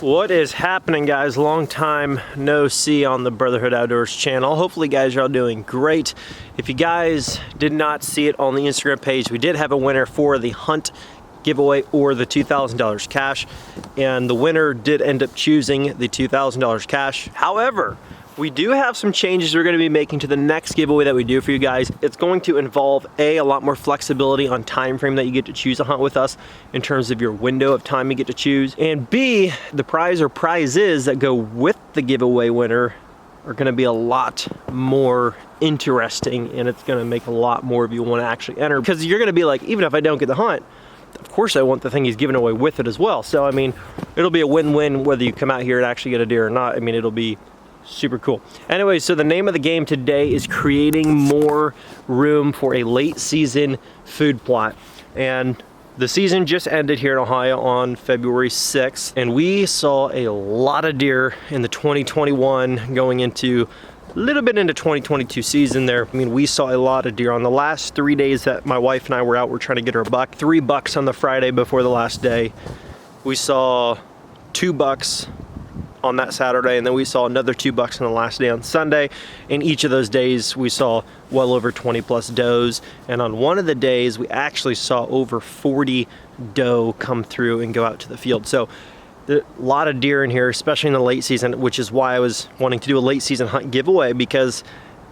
What is happening, guys? Long time no see on the Brotherhood Outdoors channel. Hopefully guys are all doing great. If you guys did not see it on the Instagram page, we did have a winner for the hunt giveaway or the $2,000 cash, and the winner did end up choosing the $2,000 cash. However, we do have some changes we're going to be making to the next giveaway that we do for you guys. It's going to involve a lot more flexibility on time frame that you get to choose a hunt with us in terms of your window of time you get to choose, and B, the prize or prizes that go with the giveaway winner are going to be a lot more interesting, and it's going to make a lot more of you want to actually enter, because you're going to be like, even if I don't get the hunt, of course I want the thing he's giving away with it as well. So I mean, it'll be a win-win whether you come out here and actually get a deer or not. I mean, it'll be super cool. Anyway, so the name of the game today is creating more room for a late season food plot. And the season just ended here in Ohio on February 6th, and we saw a lot of deer in the 2021 going into a little bit into 2022 season there. I mean, we saw a lot of deer on the last 3 days that my wife and I were out. We're trying to get her a buck. 3 bucks on the Friday before the last day. We saw 2 bucks on that Saturday, and then we saw another 2 bucks on the last day on Sunday. In each of those days we saw well over 20 plus does, and on one of the days we actually saw over 40 doe come through and go out to the field. So a lot of deer in here, especially in the late season, which is why I was wanting to do a late season hunt giveaway, because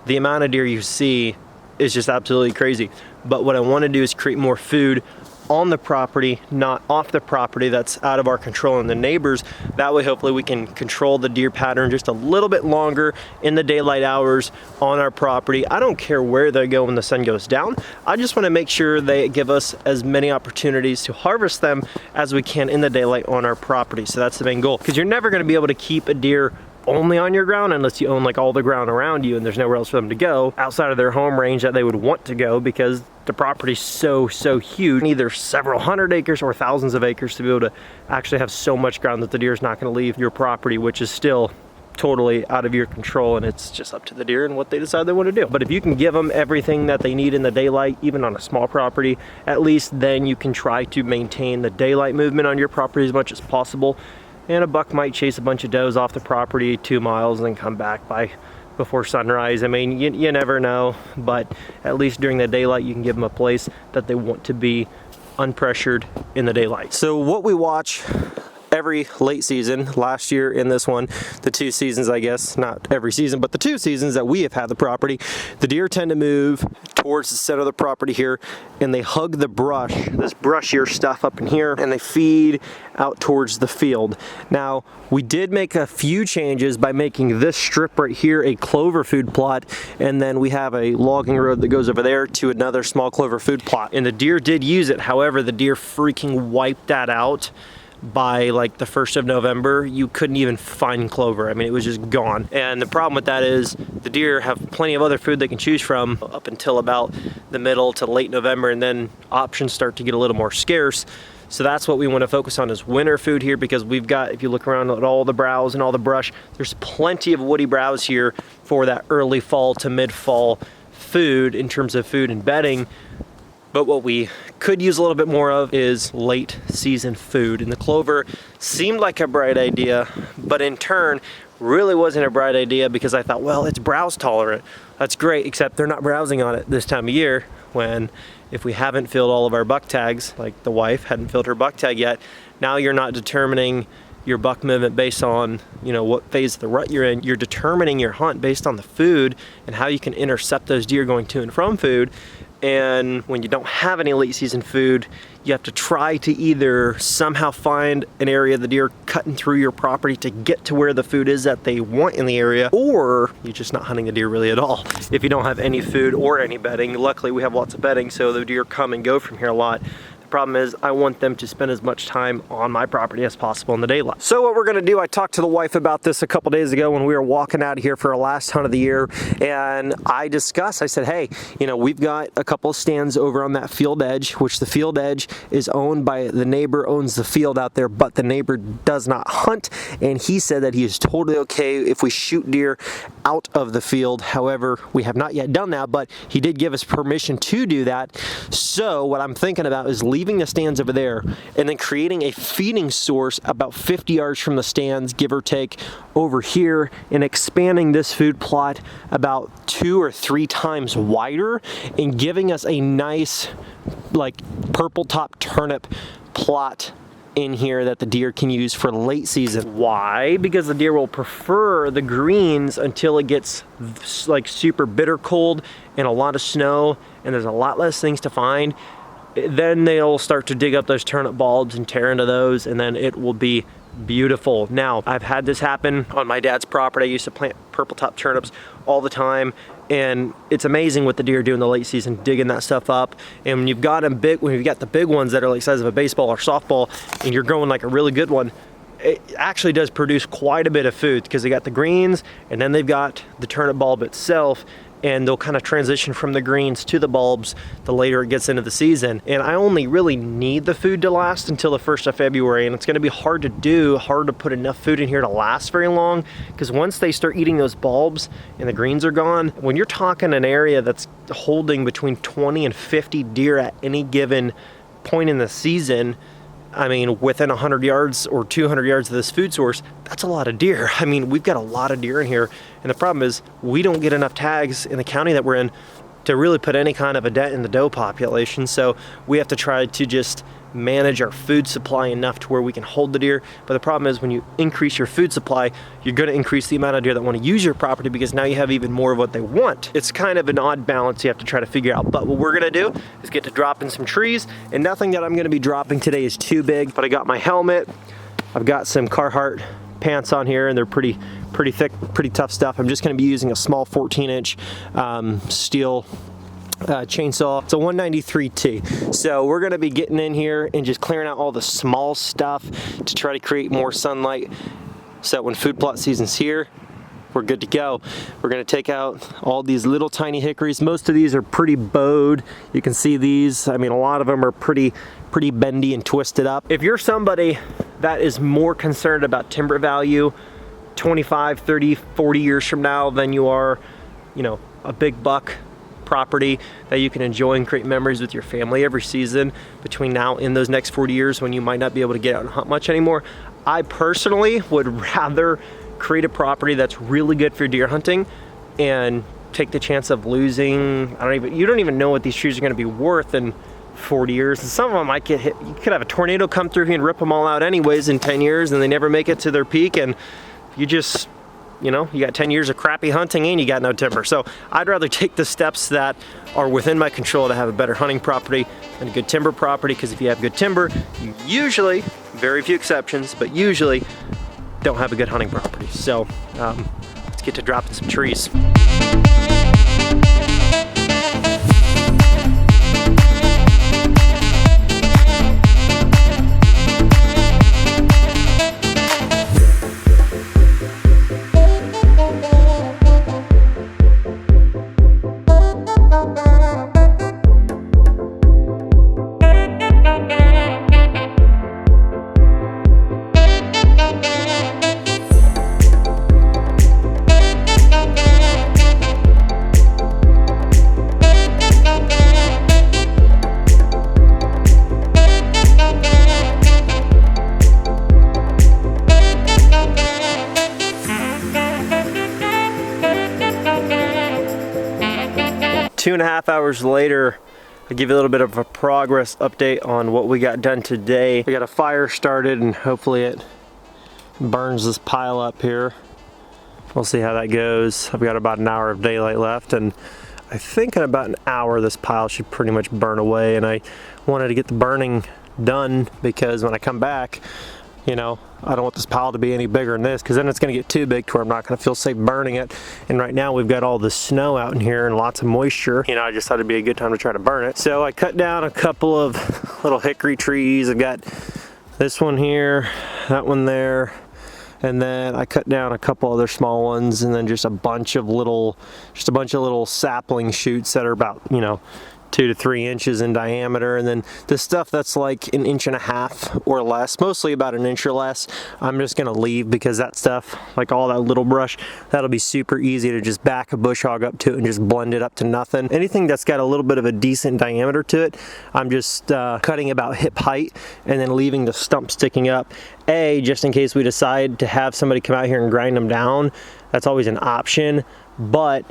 the amount of deer you see is just absolutely crazy. But what I want to do is create more food on the property, not off the property, that's out of our control and the neighbors. That way hopefully we can control the deer pattern just a little bit longer in the daylight hours on our property. I don't care where they go when the sun goes down. I just want to make sure they give us as many opportunities to harvest them as we can in the daylight on our property. So that's the main goal, because you're never going to be able to keep a deer only on your ground unless you own like all the ground around you and there's nowhere else for them to go outside of their home range that they would want to go, because the property's so huge, either several hundred acres or thousands of acres, to be able to actually have so much ground that the deer is not going to leave your property, which is still totally out of your control, and it's just up to the deer and what they decide they want to do. But if you can give them everything that they need in the daylight, even on a small property, at least then you can try to maintain the daylight movement on your property as much as possible. And a buck might chase a bunch of does off the property 2 miles and then come back before sunrise. I mean, you never know, but at least during the daylight you can give them a place that they want to be unpressured in the daylight. So what we watch every late season, last year in this one, the 2 seasons, I guess, not every season, but the 2 seasons that we have had the property, the deer tend to move towards the center of the property here, and they hug the brush, this brushier stuff up in here, and they feed out towards the field. Now, we did make a few changes by making this strip right here a clover food plot, and then we have a logging road that goes over there to another small clover food plot. And the deer did use it. However, the deer freaking wiped that out. By like the 1st of November, you couldn't even find clover. I mean, it was just gone. And the problem with that is the deer have plenty of other food they can choose from up until about the middle to late November, and then options start to get a little more scarce. So that's what we want to focus on, is winter food here, because we've got, if you look around at all the browse and all the brush, there's plenty of woody browse here for that early fall to mid-fall food in terms of food and bedding. But what we could use a little bit more of is late season food. And the clover seemed like a bright idea, but in turn really wasn't a bright idea, because I thought, well, it's browse tolerant. That's great, except they're not browsing on it this time of year, when if we haven't filled all of our buck tags, like the wife hadn't filled her buck tag yet, now you're not determining your buck movement based on, you know, what phase of the rut you're in. You're determining your hunt based on the food and how you can intercept those deer going to and from food. And when you don't have any late season food, you have to try to either somehow find an area of the deer cutting through your property to get to where the food is that they want in the area, or you're just not hunting the deer really at all if you don't have any food or any bedding. Luckily we have lots of bedding, so the deer come and go from here a lot. Problem is, I want them to spend as much time on my property as possible in the daylight. So what we're gonna do, I talked to the wife about this a couple days ago when we were walking out of here for our last hunt of the year, and I said, hey, you know, we've got a couple of stands over on that field edge, which the field edge is owned by the neighbor, owns the field out there, but the neighbor does not hunt, and he said that he is totally okay if we shoot deer out of the field. However, we have not yet done that, but he did give us permission to do that. So what I'm thinking about is leaving leaving the stands over there and then creating a feeding source about 50 yards from the stands, give or take, over here, and expanding this food plot about 2 or 3 times wider and giving us a nice like purple top turnip plot in here that the deer can use for late season. Why? Because the deer will prefer the greens until it gets like super bitter cold and a lot of snow and there's a lot less things to find. Then they'll start to dig up those turnip bulbs and tear into those, and then it will be beautiful. Now, I've had this happen on my dad's property. I used to plant purple top turnips all the time, and it's amazing what the deer do in the late season, digging that stuff up. And when you've got them big, when you've got the big ones that are like the size of a baseball or softball, and you're growing like a really good one, it actually does produce quite a bit of food because they got the greens and then they've got the turnip bulb itself, and they'll kind of transition from the greens to the bulbs the later it gets into the season. And I only really need the food to last until the 1st of February, and it's gonna be hard to put enough food in here to last very long, because once they start eating those bulbs and the greens are gone, when you're talking an area that's holding between 20 and 50 deer at any given point in the season, I mean, within 100 yards or 200 yards of this food source, that's a lot of deer. I mean, we've got a lot of deer in here. And the problem is we don't get enough tags in the county that we're in to really put any kind of a dent in the doe population. So we have to try to just manage our food supply enough to where we can hold the deer. But the problem is when you increase your food supply, you're gonna increase the amount of deer that wanna use your property, because now you have even more of what they want. It's kind of an odd balance you have to try to figure out. But what we're gonna do is get to dropping some trees, and nothing that I'm gonna be dropping today is too big. But I got my helmet, I've got some Carhartt pants on here, and they're pretty thick, pretty tough stuff. I'm just gonna be using a small 14-inch steel chainsaw. It's a 193T. So we're gonna be getting in here and just clearing out all the small stuff to try to create more sunlight, so that when food plot season's here, we're good to go. We're gonna take out all these little tiny hickories. Most of these are pretty bowed. You can see these. I mean, a lot of them are pretty bendy and twisted up. If you're somebody that is more concerned about timber value 25, 30, 40 years from now than you are, you know, a big buck property that you can enjoy and create memories with your family every season between now and those next 40 years when you might not be able to get out and hunt much anymore, I personally would rather create a property that's really good for deer hunting and take the chance of losing, you don't even know what these trees are gonna be worth in 40 years. And some of them might get hit. You could have a tornado come through here and rip them all out anyways in 10 years, and they never make it to their peak, and you just, you know, you got 10 years of crappy hunting and you got no timber. So I'd rather take the steps that are within my control to have a better hunting property and a good timber property, because if you have good timber, you usually, very few exceptions, but usually don't have a good hunting property. So let's get to dropping some trees. Two and a half hours later, I'll give you a little bit of a progress update on what we got done today. We got a fire started, and hopefully it burns this pile up here. We'll see how that goes. I've got about an hour of daylight left, and I think in about an hour this pile should pretty much burn away. And I wanted to get the burning done because when I come back, you know, I don't want this pile to be any bigger than this, because then it's going to get too big to where I'm not going to feel safe burning it. And right now we've got all the snow out in here and lots of moisture. You know, I just thought it'd be a good time to try to burn it. So I cut down a couple of little hickory trees. I've got this one here, that one there, and then I cut down a couple other small ones, and then just a bunch of little sapling shoots that are about, you know, 2 to 3 inches in diameter, and then the stuff that's like 1.5 inches or less, mostly about 1 inch or less, I'm just gonna leave, because that stuff, like all that little brush, that'll be super easy to just back a bush hog up to it and just blend it up to nothing. Anything that's got a little bit of a decent diameter to it, I'm just cutting about hip height and then leaving the stump sticking up. Just in case we decide to have somebody come out here and grind them down, that's always an option. But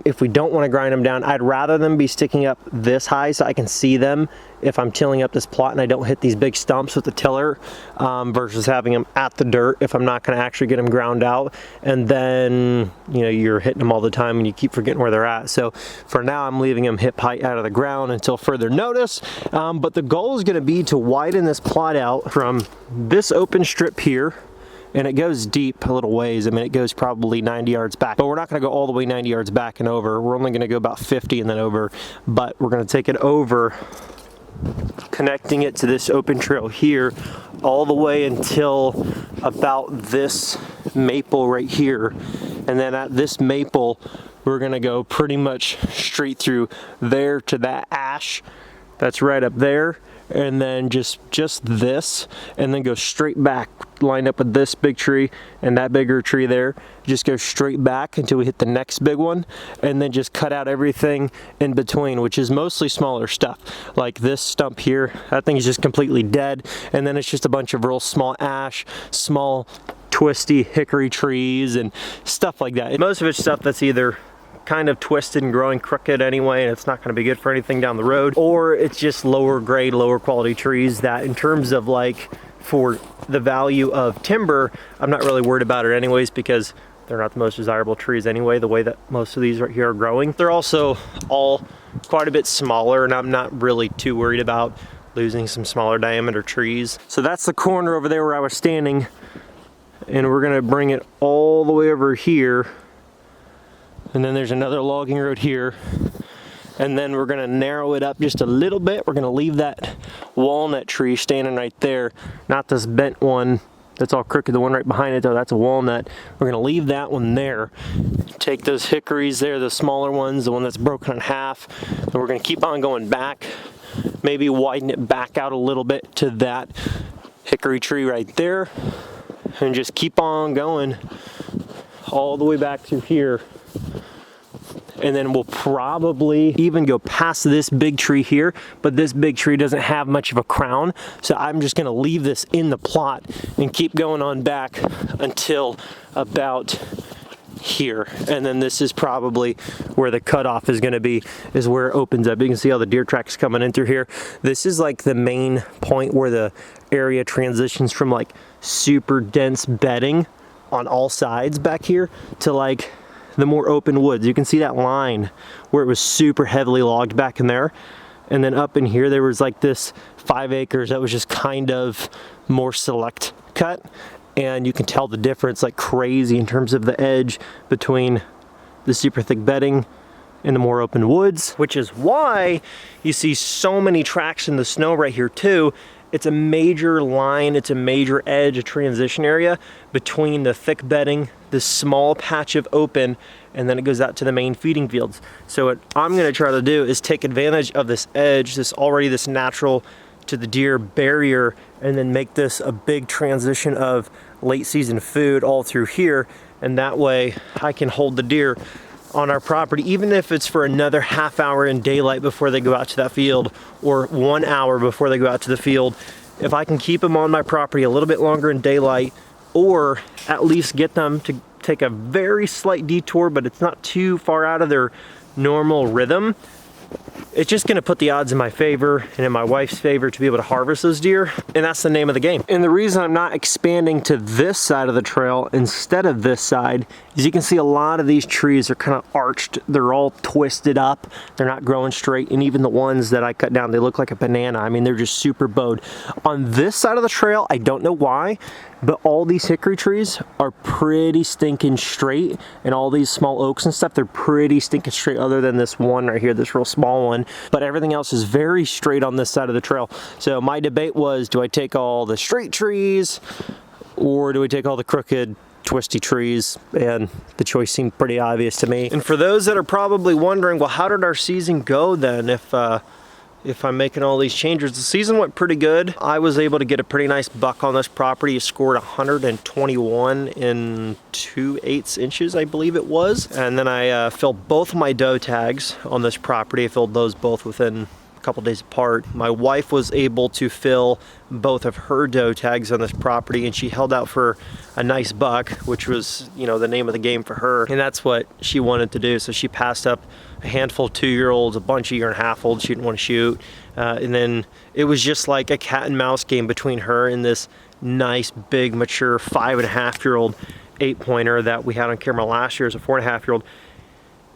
if we don't want to grind them down, I'd rather them be sticking up this high so I can see them if I'm tilling up this plot and I don't hit these big stumps with the tiller, versus having them at the dirt if I'm not going to actually get them ground out, and then you're hitting them all the time and you keep forgetting where they're at. So for now, I'm leaving them hip height out of the ground until further notice. But the goal is going to be to widen this plot out from this open strip here, and it goes deep a little ways. I mean, it goes probably 90 yards back, but we're not gonna go all the way 90 yards back and over. We're only gonna go about 50 and then over, but we're gonna take it over, connecting it to this open trail here, all the way until about this maple right here. And then at this maple, we're gonna go pretty much straight through there to that ash that's right up there, and then just this, and then go straight back, line up with this big tree and that bigger tree there, just go straight back until we hit the next big one, and then just cut out everything in between, which is mostly smaller stuff. Like this stump here, that thing is just completely dead, and then it's just a bunch of real small ash, small twisty hickory trees and stuff like that. Most of it's stuff that's either kind of twisted and growing crooked anyway, and it's not going to be good for anything down the road, or it's just lower grade, lower quality trees that, in terms of like for the value of timber, I'm not really worried about it anyways, because they're not the most desirable trees anyway, the way that most of these right here are growing. They're also all quite a bit smaller, and I'm not really too worried about losing some smaller diameter trees. So that's the corner over there where I was standing, and we're going to bring it all the way over here. And then there's another logging road here, and then we're gonna narrow it up just a little bit. We're gonna leave that walnut tree standing right there, not this bent one that's all crooked. The one right behind it though, that's a walnut. We're gonna leave that one there. Take those hickories there, the smaller ones, the one that's broken in half, and we're gonna keep on going back, maybe widen it back out a little bit to that hickory tree right there, and just keep on going all the way back through here. And then we'll probably even go past this big tree here, but this big tree doesn't have much of a crown, so I'm just gonna leave this in the plot and keep going on back until about here. And then this is probably where the cutoff is gonna be, is where it opens up. You can see all the deer tracks coming in through here. This is like the main point where the area transitions from like super dense bedding on all sides back here to like the more open woods. You can see that line where it was super heavily logged back in there, and then up in here there was like this 5 acres that was just kind of more select cut, and you can tell the difference like crazy in terms of the edge between the super thick bedding and the more open woods, which is why you see so many tracks in the snow right here too. It's a major line, it's a major edge, a transition area between the thick bedding, this small patch of open, and then it goes out to the main feeding fields. So what I'm gonna try to do is take advantage of this edge, this natural to the deer barrier, and then make this a big transition of late season food all through here. And that way I can hold the deer on our property, even if it's for another half hour in daylight before they go out to that field, or 1 hour before they go out to the field. If I can keep them on my property a little bit longer in daylight, or at least get them to take a very slight detour, but it's not too far out of their normal rhythm, it's just gonna put the odds in my favor and in my wife's favor to be able to harvest those deer, and that's the name of the game. And the reason I'm not expanding to this side of the trail instead of this side is you can see a lot of these trees are kind of arched. They're all twisted up. They're not growing straight, and even the ones that I cut down, they look like a banana. I mean, they're just super bowed. On this side of the trail, I don't know why, but all these hickory trees are pretty stinking straight, and all these small oaks and stuff, they're pretty stinking straight, other than this one right here, this real small one. But everything else is very straight on this side of the trail. So my debate was, do I take all the straight trees, or do we take all the crooked twisty trees, and the choice seemed pretty obvious to me. And for those that are probably wondering, well, how did our season go then if I'm making all these changes? The season went pretty good. I was able to get a pretty nice buck on this property. He scored 121 in 2/8 inches, I believe it was. And then I filled both of my doe tags on this property. I filled those both within couple days apart. My wife was able to fill both of her doe tags on this property, and she held out for a nice buck, which was, you know, the name of the game for her, and that's what she wanted to do. So she passed up a handful of 2-year-olds, a bunch of 1.5-year-olds she didn't want to shoot, and then it was just like a cat and mouse game between her and this nice big mature 5.5-year-old 8-pointer that we had on camera last year as a 4.5-year-old.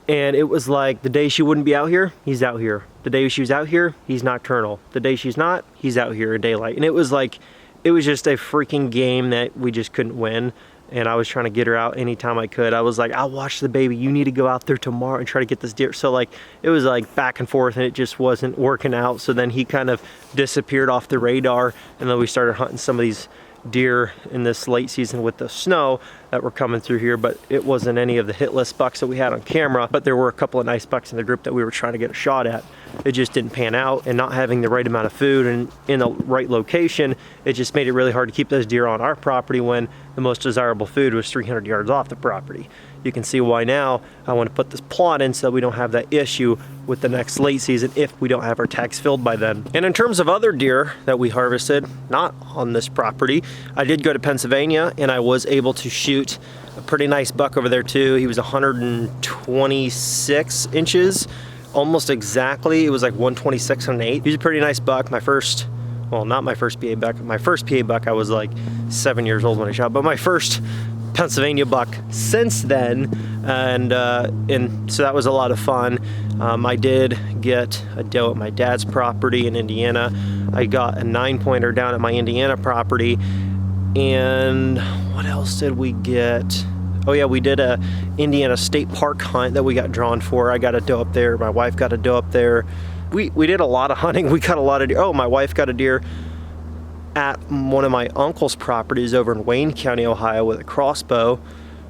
And it was like the day she wouldn't be out here, he's out here. The day she was out here, he's nocturnal. The day she's not, he's out here in daylight. And it was like, it was just a freaking game that we just couldn't win. And I was trying to get her out anytime I could. I was like, I'll watch the baby. You need to go out there tomorrow and try to get this deer. So like, it was like back and forth, and it just wasn't working out. So then he kind of disappeared off the radar. And then we started hunting some of these deer in this late season with the snow that were coming through here, but it wasn't any of the hitless bucks that we had on camera. But there were a couple of nice bucks in the group that we were trying to get a shot at. It just didn't pan out, and not having the right amount of food and in the right location, it just made it really hard to keep those deer on our property when the most desirable food was 300 yards off the property. You can see why now I want to put this plot in so we don't have that issue with the next late season if we don't have our tags filled by then. And in terms of other deer that we harvested, not on this property, I did go to Pennsylvania, and I was able to shoot a pretty nice buck over there too. He was 126 inches, almost exactly. It was like 126 and an 8. He was a pretty nice buck. My first, well, not my first PA buck. My first PA buck, I was like 7 years old when I shot, but my first Pennsylvania buck since then, and so that was a lot of fun. I did get a doe at my dad's property in Indiana. I got a 9-pointer down at my Indiana property, and what else did we get? Oh yeah, we did a Indiana State Park hunt that we got drawn for. I got a doe up there. My wife got a doe up there. We did a lot of hunting. We got a lot of deer. Oh, my wife got a deer at one of my uncle's properties over in Wayne County, Ohio, with a crossbow.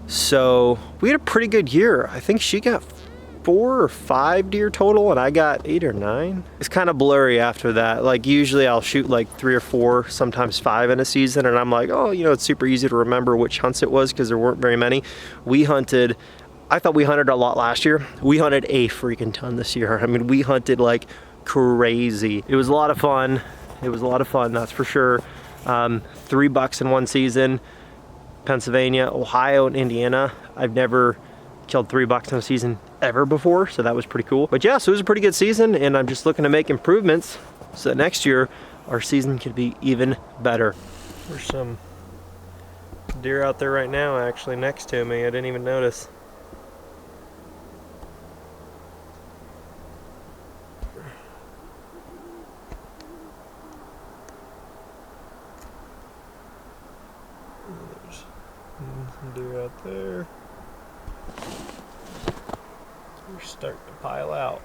So we had a pretty good year. I think she got 4 or 5 deer total, and I got 8 or 9. It's kind of blurry after that. Like usually I'll shoot like 3 or 4, sometimes 5 in a season, and I'm like, oh, you know, it's super easy to remember which hunts it was because there weren't very many. I thought we hunted a lot last year. We hunted a freaking ton this year. I mean, we hunted like crazy. It was a lot of fun. It was a lot of fun, that's for sure. 3 bucks in one season. Pennsylvania, Ohio, and Indiana. I've never killed 3 bucks in a season ever before, so that was pretty cool. But yeah, so it was a pretty good season, and I'm just looking to make improvements so that next year our season could be even better. There's some deer out there right now actually next to me. I didn't even notice. There's some deer out there. So we're starting to pile out.